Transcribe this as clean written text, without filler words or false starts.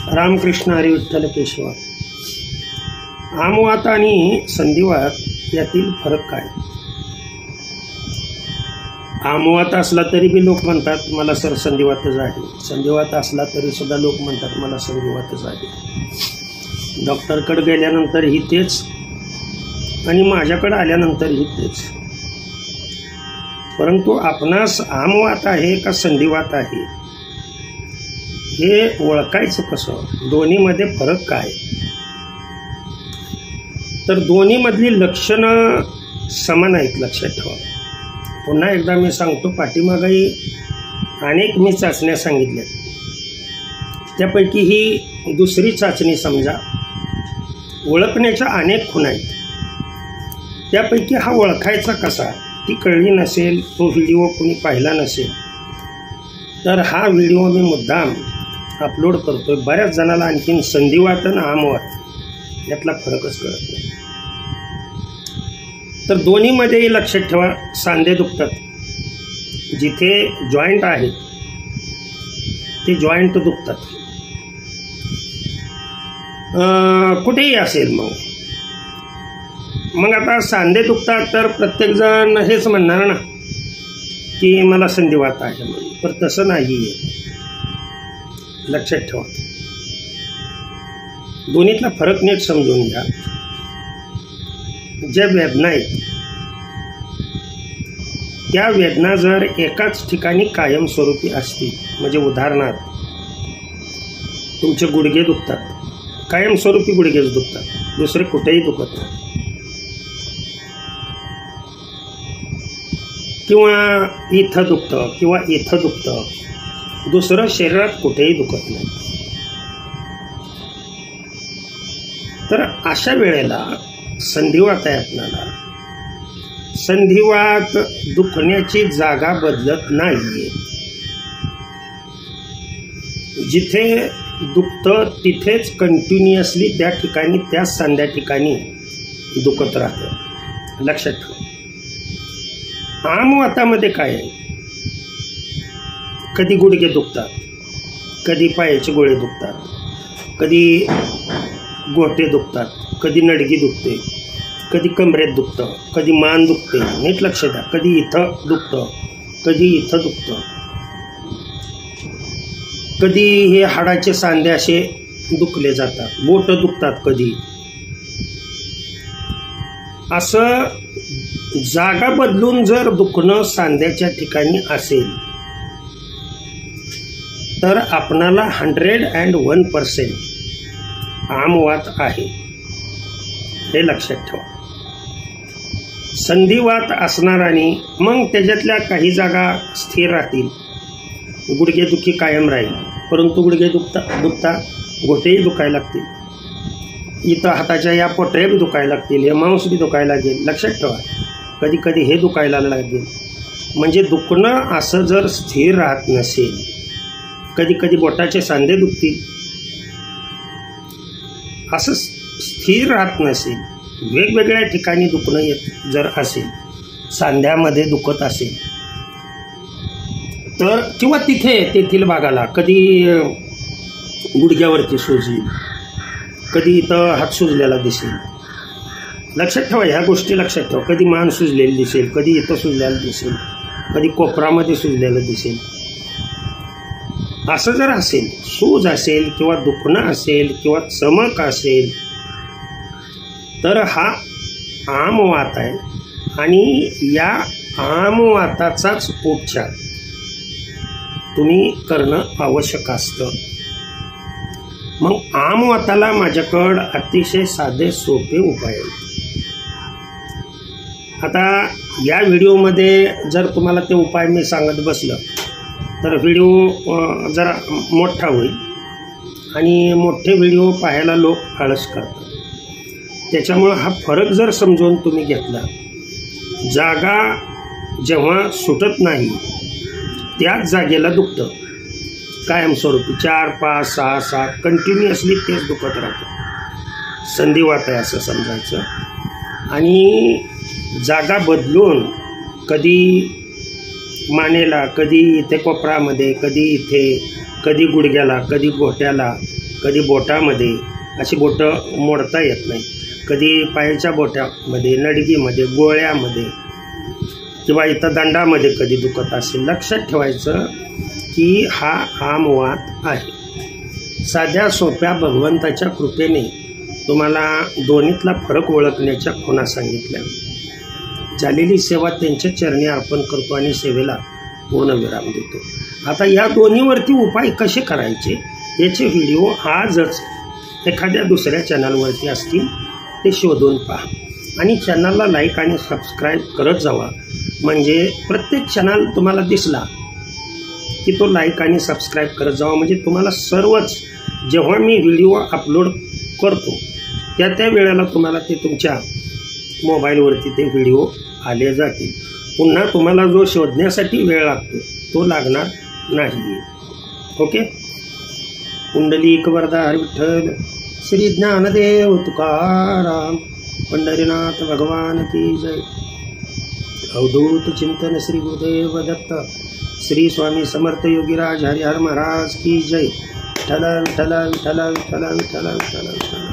रामकृष्ण हरी विठ्ठल केशव। आमवात आणि संधिवात यातील फरक काय? आमवात असला तरी बी लोक म्हणतात मला सर संधिवातच आहे, संधिवात असला तरी सुद्धा लोक म्हणतात मला संधिवातच आहे। डॉक्टरकडे गेल्यानंतर ही तेच आणि माझ्याकडे आल्यानंतर ही तेच। परंतु आपणास आमवात आहे का संधिवात आहे हे ओळखायचं कसं? दोन्हीमध्ये फरक काय? तर दोन्हीमधली लक्षणं समान आहेत, लक्षात ठेवा। पुन्हा एकदा मी सांगतो, पाठीमागही अनेक मी चाचण्या सांगितल्या, त्यापैकी ही दुसरी चाचणी समजा। ओळखण्याच्या अनेक खूण आहेत, त्यापैकी हा ओळखायचा कसा ती कळली नसेल, तो व्हिडिओ कोणी पाहिला नसेल तर हा व्हिडिओ मी मुद्दाम अपलोड करतोय। बऱ्याच जणाला आणखीन संधिवात आणि आमवात यातला फरकच कळत नाही। तर दोन्हीमध्येही लक्षात ठेवा, सांधे दुखतात, जिथे जॉईंट आहेत ते जॉईंट दुखतात, कुठेही असेल। मग आता सांधे दुखतात तर प्रत्येकजण हेच म्हणणार ना की मला संधिवात आहे म्हणून, पण तसं नाही आहे, लक्षात ठेवा। दोन्हीतला फरक नीट समजून घ्या। ज्या वेदना आहेत त्या वेदना जर एकाच ठिकाणी कायमस्वरूपी असतील, म्हणजे उदाहरणार्थ तुमचे गुडघे दुखतात, कायमस्वरूपी गुडघेच दुखतात, दुसरे कुठेही दुखत नाही, किंवा इथं दुखतं किंवा इथं दुखतं, दुसरं शरीरात कुठेही दुखत नाही, तर अशा वेळेला संधिवात आहे आपल्याला। संधिवात दुखण्याची जागा बदलत नाहीये, जिथे दुखतं तिथेच कंटिन्युअसली त्या ठिकाणी, त्या सांध्या ठिकाणी दुखत राहतं, लक्षात ठेवा। आमवातामध्ये काय आहे? कधी गुडघे दुखतात, कधी पायाचे गोळे दुखतात, कधी गोटे दुखतात, कधी नडगी दुखते, कधी कमरेत दुखतं, कधी मान दुखते, नीट लक्ष द्या, कधी इथं दुखतं, कधी इथं दुखतं, कधी हे हाडाचे सांधे असे दुखले जातात, बोट दुखतात कधी। असं जागा बदलून जर दुखणं सांध्याच्या ठिकाणी असेल तर आपणाला 101% आमवात आहे, हे लक्षात ठेवा। संधिवात असणार आणि मग त्याच्यातल्या काही जागा स्थिर राहतील, गुडघेदुखी कायम राहील, परंतु गुडघे दुखता गोटेही दुखायला लागतील, इथं हाताच्या या पोटऱ्या बी दुखायला लागतील, हे मांस बी दुखायला लागेल, लक्षात ठेवा। कधी कधी हे दुखायला लागेल, म्हणजे दुखणं असं जर स्थिर राहत नसेल, कधी कधी बोटाचे सांधे दुखतील, असं स्थिर राहत नसेल, वेगवेगळ्या ठिकाणी दुखणं येत जर असेल, सांध्यामध्ये दुखत असेल तर, किंवा तेथील भागाला कधी गुडघ्यावरती सुजेल, कधी इथं हात सुजलेला दिसेल, लक्षात ठेवा ह्या गोष्टी लक्षात ठेवा। कधी मान सुजलेली दिसेल, कधी इथं सुजलेलं दिसेल, कधी कोपरामध्ये सुजलेलं दिसेल, असं जर असेल, सूज असेल किंवा दुखणं असेल किंवा चमक असेल तर हा आमवात आहे, आणि या आमवाताचाच उपचार तुम्ही करणं आवश्यक असतं। मग आमवाताला माझ्याकडं अतिशय साधे सोपे उपाय आहेत। आता या व्हिडिओमध्ये जर तुम्हाला ते उपाय मी सांगत बसलं तर व्हिडिओ जरा मोठा होईल आणि मोठे व्हिडिओ पाहायला लोक आळस करतात। त्याच्यामुळं हा फरक जर समजून तुम्ही घेतला, जागा जेव्हा सुटत नाही त्याच जागेला दुखतं कायमस्वरूपी, 4, 5, 6, 7 कंटिन्युअसली तेच दुखत राहतं, संधिवात आहे असं समजायचं। आणि जागा बदलून कधी मानेला, कधी इथे कोपरामध्ये, कधी इथे, कधी गुडघ्याला, कधी घोट्याला, कधी बोटामध्ये, अशी बोटं मोडता येत नाही, कधी पायाच्या बोटामध्ये, नडगीमध्ये, गोळ्यामध्ये किंवा इथं दंडामध्ये कधी दुखत असेल, लक्षात ठेवायचं की हा आमवात आहे। साध्या सोप्या भगवंताच्या कृपेने तुम्हाला दोन्हीतला फरक ओळखण्याच्या खुणा सांगितल्या। झालेली सेवा त्यांच्या चरणी अर्पण करतो आणि सेवेला पूर्णविराम देतो। आता या दोन्हीवरती उपाय कसे करायचे याचे व्हिडिओ आजच एखाद्या दुसऱ्या चॅनलवरती असतील, ते शोधून पहा आणि चॅनलला लाईक आणि सबस्क्राईब करत जावा। म्हणजे प्रत्येक चॅनल तुम्हाला दिसला की तो लाईक आणि सबस्क्राईब करत जावा, म्हणजे तुम्हाला सर्वच जेव्हा मी व्हिडिओ अपलोड करतो त्या वेळेला तुम्हाला ते तुमच्या मोबाईलवरती ते व्हिडिओ आले जातील। पुन्हा तुम्हाला जो शोधण्यासाठी वेळ लागतो तो लागणार नाही। ओके। पुंडलिक वरदा हरी विठ्ठल, श्री ज्ञानदेव तुकाराम, पंढरीनाथ भगवान की जय। अवधूत चिंतन श्री गुरुदेव दत्त, श्री स्वामी समर्थ योगीराज हरिहर महाराज की जय। विठ्ठल विठ्ठल विठ्ठल विठ्ठल विठ्ठल विठ्ठल।